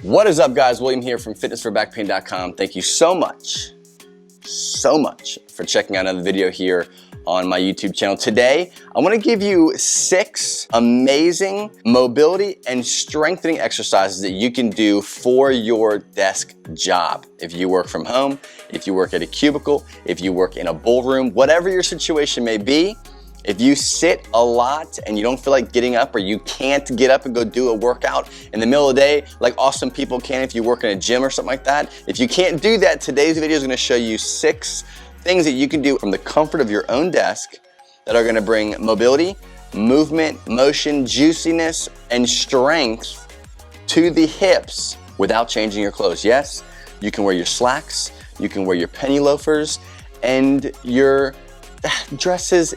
What is up, guys? William here from fitnessforbackpain.com. Thank you so much for checking out another video here on my YouTube channel. Today, I want to give you 6 amazing mobility and strengthening exercises that you can do for your desk job. If you work from home, if you work at a cubicle, if you work in a ballroom, whatever your situation may be, if you sit a lot and you don't feel like getting up, or you can't get up and go do a workout in the middle of the day like awesome people can if you work in a gym or something like that, if you can't do that, today's video is going to show you 6 things that you can do from the comfort of your own desk that are going to bring mobility, movement, motion, juiciness, and strength to the hips without changing your clothes. Yes, you can wear your slacks, you can wear your penny loafers, and your dresses,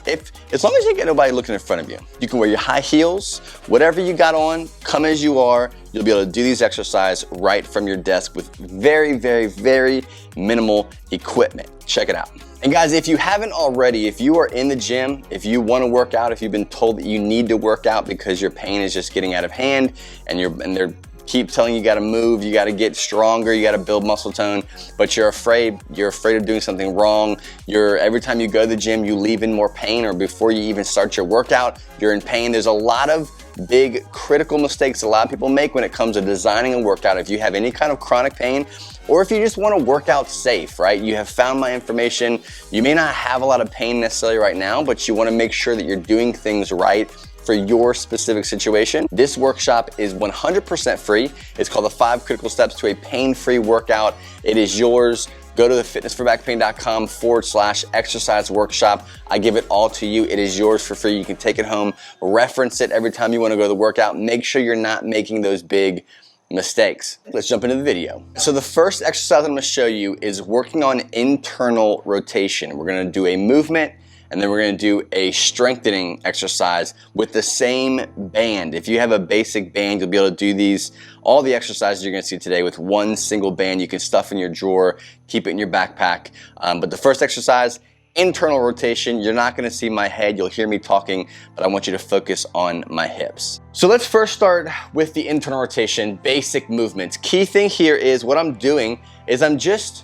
as long as you get nobody looking in front of you. You can wear your high heels, whatever you got on, come as you are. You'll be able to do these exercises right from your desk with very, very, very minimal equipment. Check it out. And guys, if you haven't already, if you are in the gym, if you want to work out, if you've been told that you need to work out because your pain is just getting out of hand and they're keep telling you gotta move, you gotta get stronger, you gotta build muscle tone, but you're afraid of doing something wrong. Every time you go to the gym, you leave in more pain, or before you even start your workout, you're in pain. There's a lot of big critical mistakes a lot of people make when it comes to designing a workout. If you have any kind of chronic pain, or if you just want to work out safe, right? You have found my information. You may not have a lot of pain necessarily right now, but you want to make sure that you're doing things right for your specific situation. This workshop is 100% free. It's called the 5 Critical Steps to a Pain-Free Workout. It is yours. Go to the fitnessforbackpain.com/exercise workshop. I give it all to you. It is yours for free. You can take it home, reference it every time you want to go to the workout. Make sure you're not making those big mistakes. Let's jump into the video. So the first exercise I'm going to show you is working on internal rotation. We're going to do a movement, and then we're going to do a strengthening exercise with the same band. If you have a basic band, you'll be able to do all the exercises you're going to see today with one single band. You can stuff in your drawer, keep it in your backpack. But the first exercise, internal rotation. You're not going to see my head. You'll hear me talking, but I want you to focus on my hips. So let's first start with the internal rotation, basic movements. Key thing here is what I'm doing is I'm just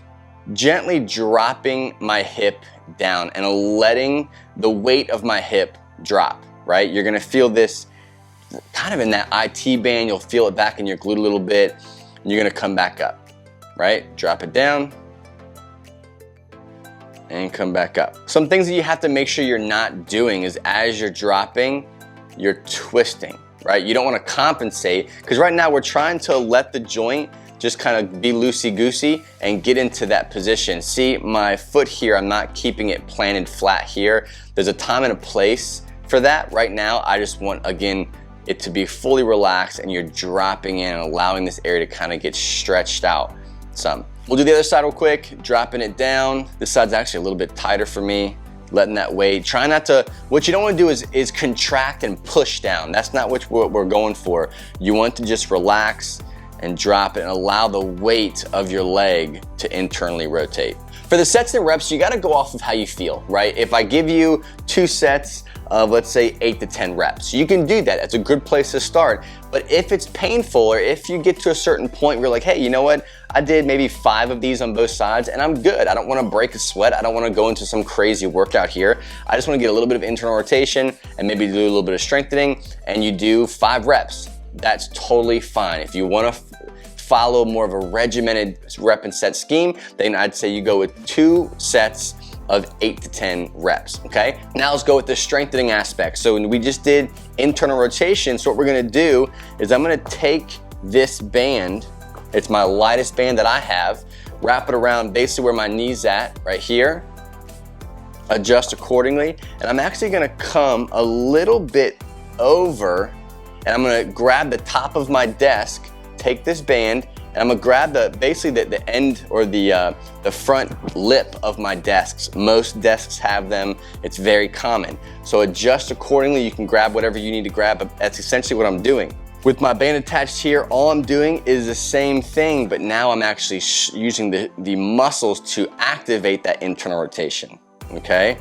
gently dropping my hip down and letting the weight of my hip drop, right? You're gonna feel this kind of in that IT band. You'll feel it back in your glute a little bit, and you're gonna come back up, right? Drop it down and come back up. Some things that you have to make sure you're not doing is as you're dropping, you're twisting, right? You don't wanna compensate, because right now we're trying to let the joint just kind of be loosey-goosey and get into that position. See my foot here, I'm not keeping it planted flat here. There's a time and a place for that. Right now, I just want, again, it to be fully relaxed, and you're dropping in and allowing this area to kind of get stretched out some. We'll do the other side real quick, dropping it down. This side's actually a little bit tighter for me, letting that weight. Try not to, what you don't want to do is contract and push down. That's not what we're going for. You want to just relax and drop it and allow the weight of your leg to internally rotate. For the sets and reps, you gotta go off of how you feel, right? If I give you 2 sets of, let's say, 8 to 10 reps, you can do that. That's a good place to start. But if it's painful, or if you get to a certain point where you're like, hey, you know what? I did maybe 5 of these on both sides and I'm good. I don't wanna break a sweat. I don't wanna go into some crazy workout here. I just wanna get a little bit of internal rotation and maybe do a little bit of strengthening, and you do 5 reps. That's totally fine. If you want to follow more of a regimented rep and set scheme, then I'd say you go with 2 sets of 8 to 10 reps, okay? Now let's go with the strengthening aspect. So when we just did internal rotation, so what we're gonna do is I'm gonna take this band, it's my lightest band that I have, wrap it around basically where my knee's at, right here, adjust accordingly, and I'm actually gonna come a little bit over, and I'm gonna grab the top of my desk, take this band, and I'm gonna grab basically the end, or the front lip of my desks. Most desks have them. It's very common. So adjust accordingly. You can grab whatever you need to grab, but that's essentially what I'm doing. With my band attached here, all I'm doing is the same thing, but now I'm actually using the muscles to activate that internal rotation, okay?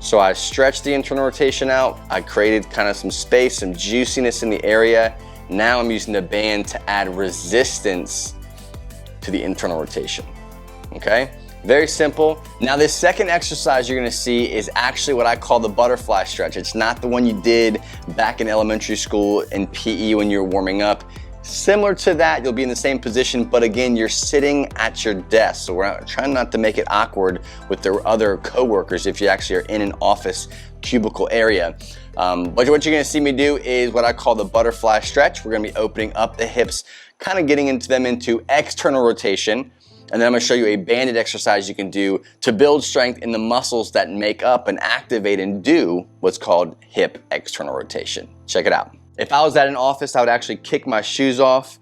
So I stretched the internal rotation out. I created kind of some space, some juiciness in the area, Now I'm using the band to add resistance to the internal rotation, okay? Very simple. Now this second exercise you're gonna see is actually what I call the butterfly stretch. It's not the one you did back in elementary school in PE when you were warming up. Similar to that, you'll be in the same position, but again, you're sitting at your desk. So we're trying not to make it awkward with the other coworkers if you actually are in an office cubicle area. But what you're gonna see me do is what I call the butterfly stretch. We're gonna be opening up the hips, kind of getting them into external rotation. And then I'm gonna show you a banded exercise you can do to build strength in the muscles that make up and activate and do what's called hip external rotation. Check it out. If I was at an office, I would actually kick my shoes off,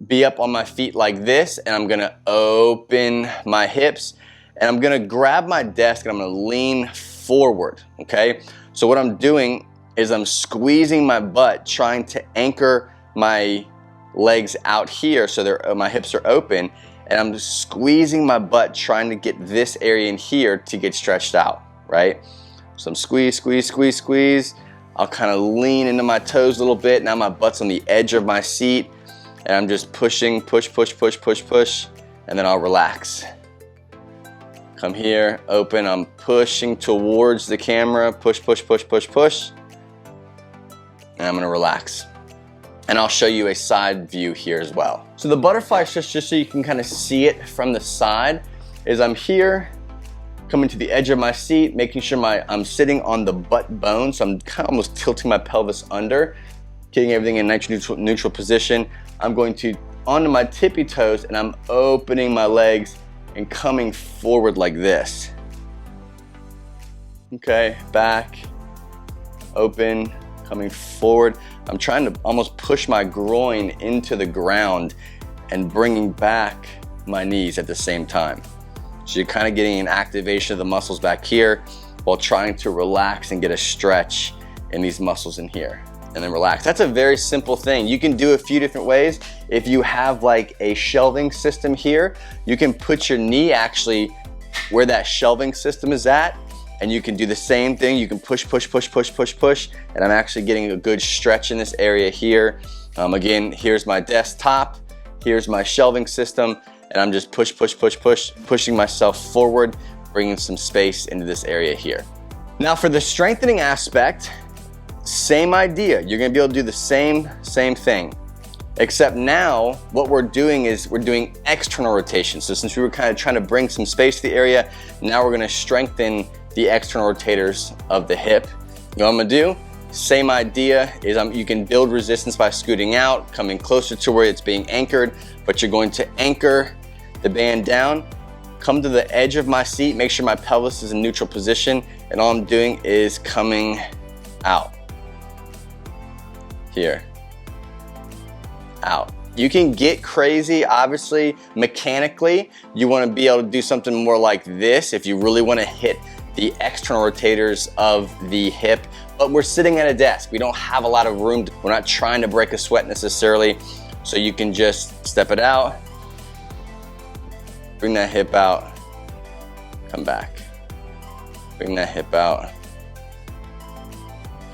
be up on my feet like this, and I'm gonna open my hips, and I'm gonna grab my desk and I'm gonna lean forward, okay? So what I'm doing is I'm squeezing my butt, trying to anchor my legs out here so my hips are open, and I'm just squeezing my butt, trying to get this area in here to get stretched out, right? So I'm squeeze, squeeze, squeeze, squeeze. I'll kind of lean into my toes a little bit. Now my butt's on the edge of my seat, and I'm just pushing, push, push, push, push, push, and then I'll relax. Come here, open, I'm pushing towards the camera, push, push, push, push, push, and I'm gonna relax. And I'll show you a side view here as well. So the butterfly stretch, just so you can kind of see it from the side, is I'm here, coming to the edge of my seat, making sure I'm sitting on the butt bone, so I'm kind of almost tilting my pelvis under, getting everything in nice neutral position. I'm going to onto my tippy toes, and I'm opening my legs and coming forward like this. Okay, back, open, coming forward. I'm trying to almost push my groin into the ground and bringing back my knees at the same time. So you're kind of getting an activation of the muscles back here while trying to relax and get a stretch in these muscles in here. And then relax. That's a very simple thing. You can do a few different ways. If you have like a shelving system here, you can put your knee actually where that shelving system is at, and you can do the same thing. You can push, push, push, push, push, push, and I'm actually getting a good stretch in this area here. Again, here's my desktop, here's my shelving system, and I'm just push, push, push, push, pushing myself forward, bringing some space into this area here. Now for the strengthening aspect, same idea. You're gonna be able to do the same thing, except now what we're doing is we're doing external rotation. So since we were kind of trying to bring some space to the area, now we're gonna strengthen the external rotators of the hip. You know what I'm gonna do? Same idea is you can build resistance by scooting out, coming closer to where it's being anchored, but you're going to anchor the band down, come to the edge of my seat, make sure my pelvis is in neutral position, and all I'm doing is coming out. Here, out. You can get crazy, obviously, mechanically. You wanna be able to do something more like this if you really wanna hit the external rotators of the hip, but we're sitting at a desk. We don't have a lot of room. We're not trying to break a sweat necessarily. So you can just step it out, bring that hip out, come back. Bring that hip out,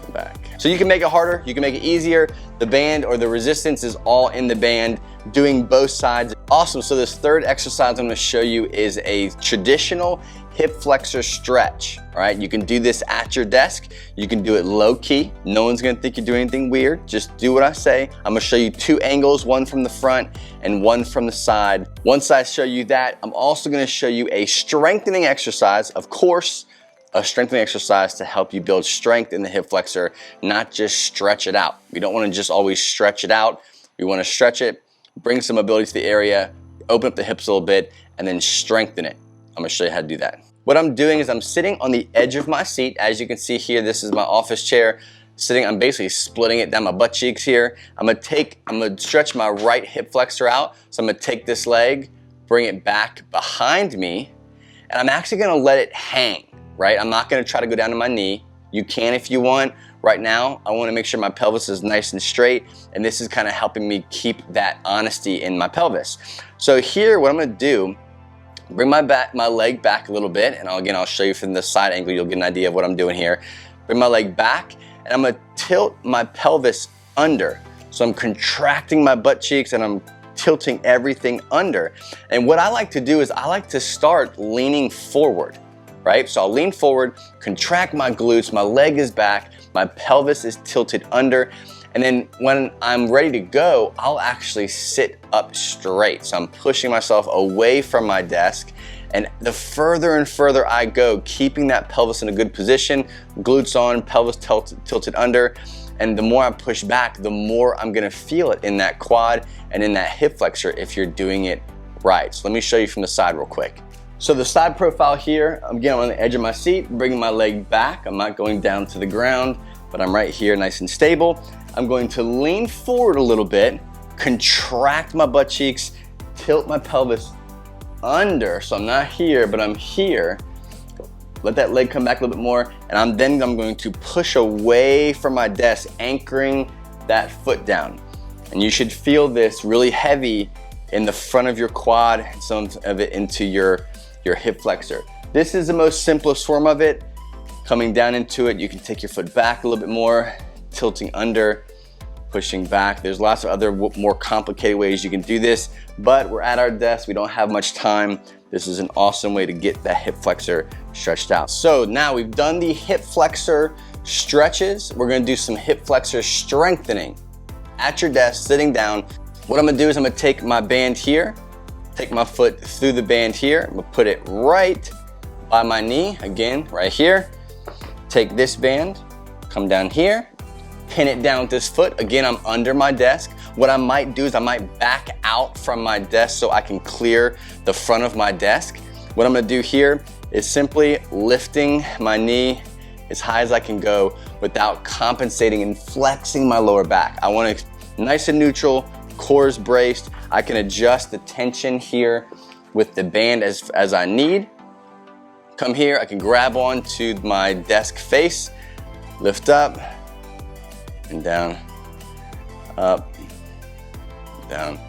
come back. So you can make it harder, you can make it easier. The band or the resistance is all in the band, doing both sides. Awesome, so this third exercise I'm gonna show you is a traditional hip flexor stretch, all right? You can do this at your desk. You can do it low key. No one's gonna think you're doing anything weird. Just do what I say. I'm gonna show you two angles, one from the front and one from the side. Once I show you that, I'm also gonna show you a strengthening exercise, of course, a strengthening exercise to help you build strength in the hip flexor, not just stretch it out. We don't wanna just always stretch it out. We wanna stretch it, bring some mobility to the area, open up the hips a little bit, and then strengthen it. I'm gonna show you how to do that. What I'm doing is I'm sitting on the edge of my seat. As you can see here, this is my office chair. I'm basically splitting it down my butt cheeks here. I'm gonna stretch my right hip flexor out. So I'm gonna take this leg, bring it back behind me, and I'm actually gonna let it hang, right? I'm not gonna try to go down to my knee. You can if you want. Right now, I wanna make sure my pelvis is nice and straight, and this is kind of helping me keep that honesty in my pelvis. So here, what I'm gonna do, bring my leg back a little bit, and again, I'll show you from the side angle, you'll get an idea of what I'm doing here. Bring my leg back, and I'm gonna tilt my pelvis under. So I'm contracting my butt cheeks and I'm tilting everything under. And what I like to do is I like to start leaning forward, right? So I'll lean forward, contract my glutes, my leg is back, my pelvis is tilted under, and then when I'm ready to go, I'll actually sit up straight. So I'm pushing myself away from my desk, and the further and further I go, keeping that pelvis in a good position, glutes on, pelvis tilted under, and the more I push back, the more I'm gonna feel it in that quad and in that hip flexor if you're doing it right. So let me show you from the side real quick. So the side profile here, again, I'm on the edge of my seat, bringing my leg back. I'm not going down to the ground, but I'm right here nice and stable. I'm going to lean forward a little bit, contract my butt cheeks, tilt my pelvis under, so I'm not here, but I'm here. Let that leg come back a little bit more, and I'm going to push away from my desk, anchoring that foot down. And you should feel this really heavy in the front of your quad, and some of it into your hip flexor. This is the most simplest form of it. Coming down into it, you can take your foot back a little bit more, tilting under, pushing back. There's lots of other more complicated ways you can do this, but we're at our desk, we don't have much time. This is an awesome way to get that hip flexor stretched out. So now we've done the hip flexor stretches. We're gonna do some hip flexor strengthening. At your desk, sitting down, what I'm gonna do is I'm gonna take my band here, take my foot through the band here, I'm gonna put it right by my knee, again, right here. Take this band, come down here, pin it down with this foot. Again, I'm under my desk. What I might do is I might back out from my desk so I can clear the front of my desk. What I'm gonna do here is simply lifting my knee as high as I can go without compensating and flexing my lower back. I want it nice and neutral, core is braced. I can adjust the tension here with the band as I need. Come here, I can grab onto my desk face, lift up and down, up, down.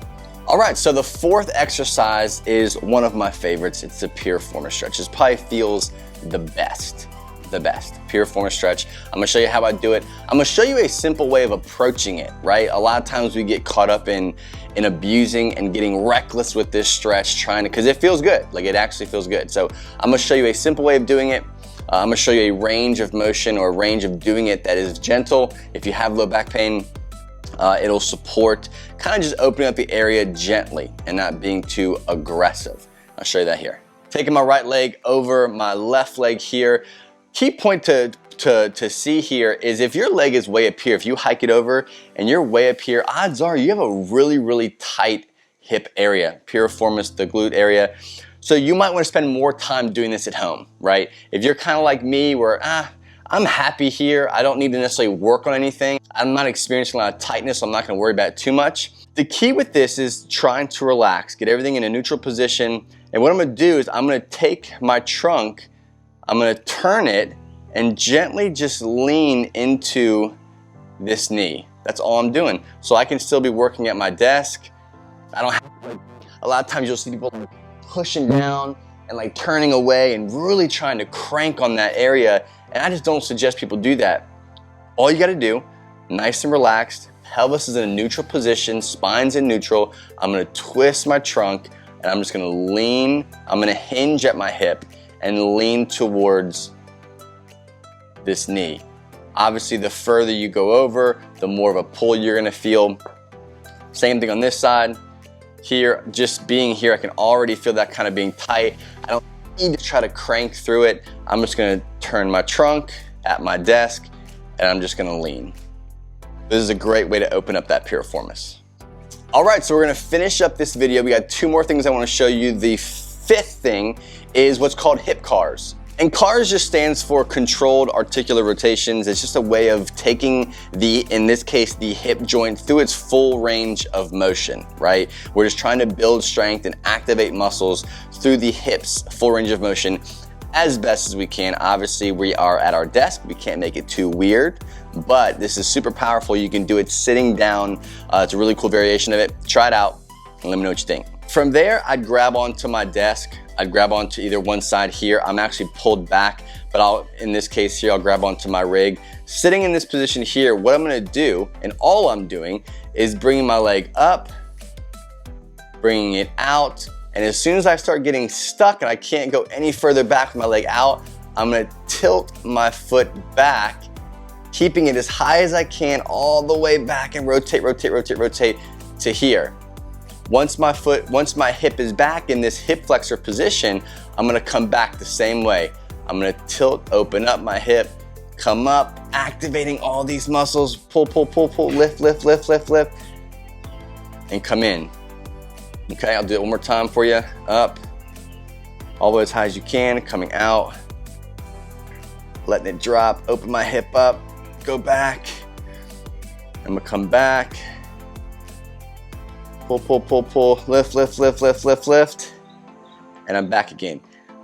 All right, so the fourth exercise is one of my favorites. It's the Piriformis Stretch. This probably feels the best. Piriformis Stretch. I'm gonna show you how I do it. I'm gonna show you a simple way of approaching it, right? A lot of times we get caught up in abusing and getting reckless with this stretch, because it feels good, like it actually feels good. So I'm gonna show you a simple way of doing it. I'm gonna show you a range of motion or a range of doing it that is gentle. If you have low back pain, it'll support kind of just opening up the area gently and not being too aggressive. I'll show you that here. Taking my right leg over my left leg here. Key point to see here is if your leg is way up here, if you hike it over and you're way up here, odds are you have a really, really tight hip area, piriformis, the glute area. So you might want to spend more time doing this at home, right? If you're kind of like me where, I'm happy here, I don't need to necessarily work on anything, I'm not experiencing a lot of tightness, so I'm not gonna worry about it too much. The key with this is trying to relax, get everything in a neutral position, and what I'm gonna do is I'm gonna take my trunk, I'm gonna turn it, and gently just lean into this knee. That's all I'm doing. So I can still be working at my desk. I don't have, a lot of times you'll see people pushing down and like turning away and really trying to crank on that area. And I just don't suggest people do that. All you gotta do, nice and relaxed, pelvis is in a neutral position, spine's in neutral. I'm gonna twist my trunk and I'm just gonna lean, I'm gonna hinge at my hip and lean towards this knee. Obviously, the further you go over, the more of a pull you're gonna feel. Same thing on this side. Here, just being here, I can already feel that kind of being tight. I don't need to try to crank through it. I'm just gonna turn my trunk at my desk and I'm just gonna lean. This is a great way to open up that piriformis. All right, so we're gonna finish up this video. We got two more things I wanna show you. The fifth thing is what's called hip cars. And CARS just stands for controlled articular rotations. It's just a way of taking in this case, the hip joint through its full range of motion, right? We're just trying to build strength and activate muscles through the hips, full range of motion as best as we can. Obviously, we are at our desk. We can't make it too weird, but this is super powerful. You can do it sitting down. It's a really cool variation of it. Try it out and let me know what you think. From there, I'd grab onto my desk. I'd grab onto either one side here. I'm actually pulled back, but in this case here, I'll grab onto my rig. Sitting in this position here, what I'm gonna do, and all I'm doing, is bringing my leg up, bringing it out, and as soon as I start getting stuck and I can't go any further back with my leg out, I'm gonna tilt my foot back, keeping it as high as I can all the way back and rotate, rotate, rotate, rotate to here. Once my hip is back in this hip flexor position, I'm gonna come back the same way. I'm gonna tilt, open up my hip, come up, activating all these muscles, pull, pull, pull, pull, lift, lift, lift, lift, lift, and come in. Okay, I'll do it one more time for you. Up, all the way as high as you can, coming out, letting it drop, open my hip up, go back. I'm gonna come back, pull, pull, pull, pull, lift, lift, lift, lift, lift, lift, and I'm back again.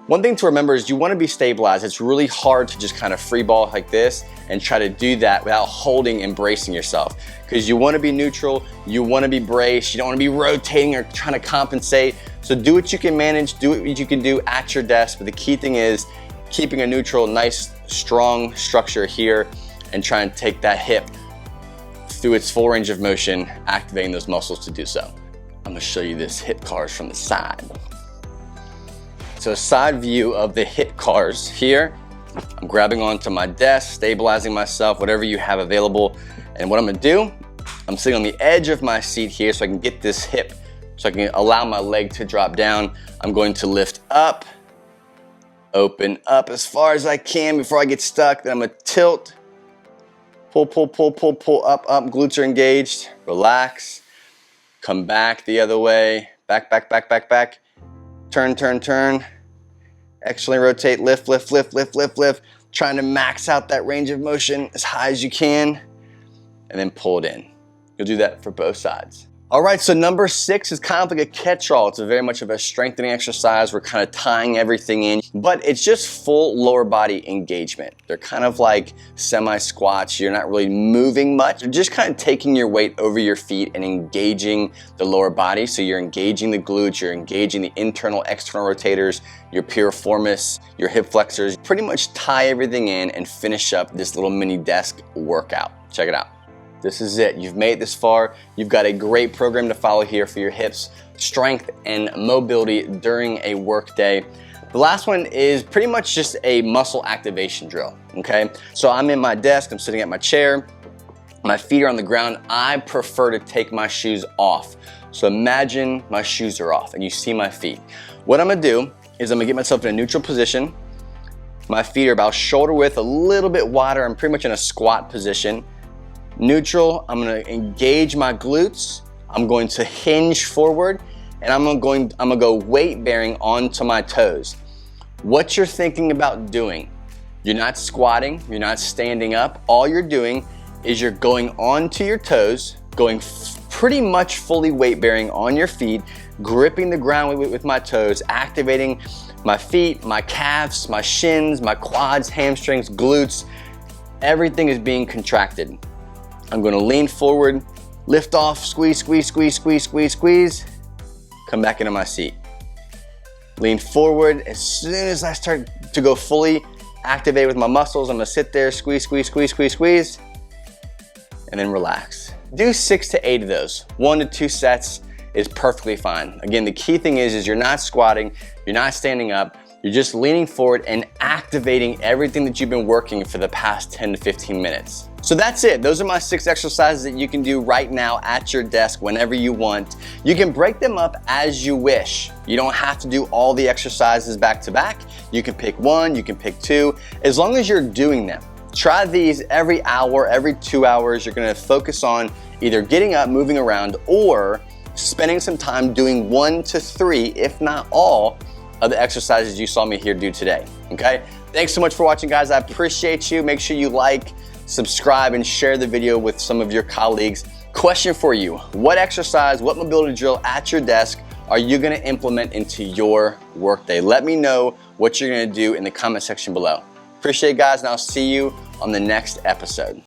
One thing to remember is you want to be stabilized. It's really hard to just kind of free ball like this and try to do that without holding and bracing yourself, because you want to be neutral, you want to be braced, you don't want to be rotating or trying to compensate. So do what you can manage, do what you can do at your desk, but the key thing is keeping a neutral, nice, strong structure here and try and take that hip through its full range of motion, activating those muscles to do so. I'm gonna show you this hip cars from the side. So a side view of the hip cars here. I'm grabbing onto my desk, stabilizing myself, whatever you have available. And what I'm gonna do, I'm sitting on the edge of my seat here so I can get this hip, so I can allow my leg to drop down. I'm going to lift up, open up as far as I can before I get stuck. Then I'm gonna tilt, pull, pull, pull, pull, pull, up, up, glutes are engaged, relax, come back the other way, back, back, back, back, back, turn, turn, turn, externally rotate, lift, lift, lift, lift, lift, lift, trying to max out that range of motion as high as you can, and then pull it in. You'll do that for both sides. All right, so number 6 is kind of like a catch-all. It's a very much of a strengthening exercise. We're kind of tying everything in, but it's just full lower body engagement. They're kind of like semi-squats. You're not really moving much. You're just kind of taking your weight over your feet and engaging the lower body. So you're engaging the glutes, you're engaging the internal, external rotators, your piriformis, your hip flexors. Pretty much tie everything in and finish up this little mini desk workout. Check it out. This is it. You've made it this far. You've got a great program to follow here for your hips, strength and mobility during a work day. The last one is pretty much just a muscle activation drill, okay? So I'm in my desk, I'm sitting at my chair, my feet are on the ground. I prefer to take my shoes off. So imagine my shoes are off and you see my feet. What I'm gonna do is I'm gonna get myself in a neutral position. My feet are about shoulder width, a little bit wider. I'm pretty much in a squat position. Neutral, I'm gonna engage my glutes. I'm going to hinge forward and I'm gonna go weight bearing onto my toes. What you're thinking about doing, you're not squatting, you're not standing up. All you're doing is you're going onto your toes, going pretty much fully weight bearing on your feet, gripping the ground with my toes, activating my feet, my calves, my shins, my quads, hamstrings, glutes. Everything is being contracted. I'm gonna lean forward, lift off, squeeze, squeeze, squeeze, squeeze, squeeze, squeeze, come back into my seat. Lean forward. As soon as I start to go fully activated with my muscles, I'm gonna sit there, squeeze, squeeze, squeeze, squeeze, squeeze, and then relax. Do 6 to 8 of those. 1 to 2 sets is perfectly fine. Again, the key thing is you're not squatting, you're not standing up, you're just leaning forward and activating everything that you've been working for the past 10 to 15 minutes. So that's it. Those are my 6 exercises that you can do right now at your desk whenever you want. You can break them up as you wish. You don't have to do all the exercises back to back. You can pick 1, you can pick 2, as long as you're doing them. Try these every hour, every 2 hours. You're gonna focus on either getting up, moving around, or spending some time doing 1 to 3, if not all, of the exercises you saw me here do today, okay? Thanks so much for watching, guys. I appreciate you. Make sure you like, subscribe, and share the video with some of your colleagues. Question for you: what exercise, what mobility drill at your desk are you gonna implement into your workday? Let me know what you're gonna do in the comment section below. Appreciate it, guys, and I'll see you on the next episode.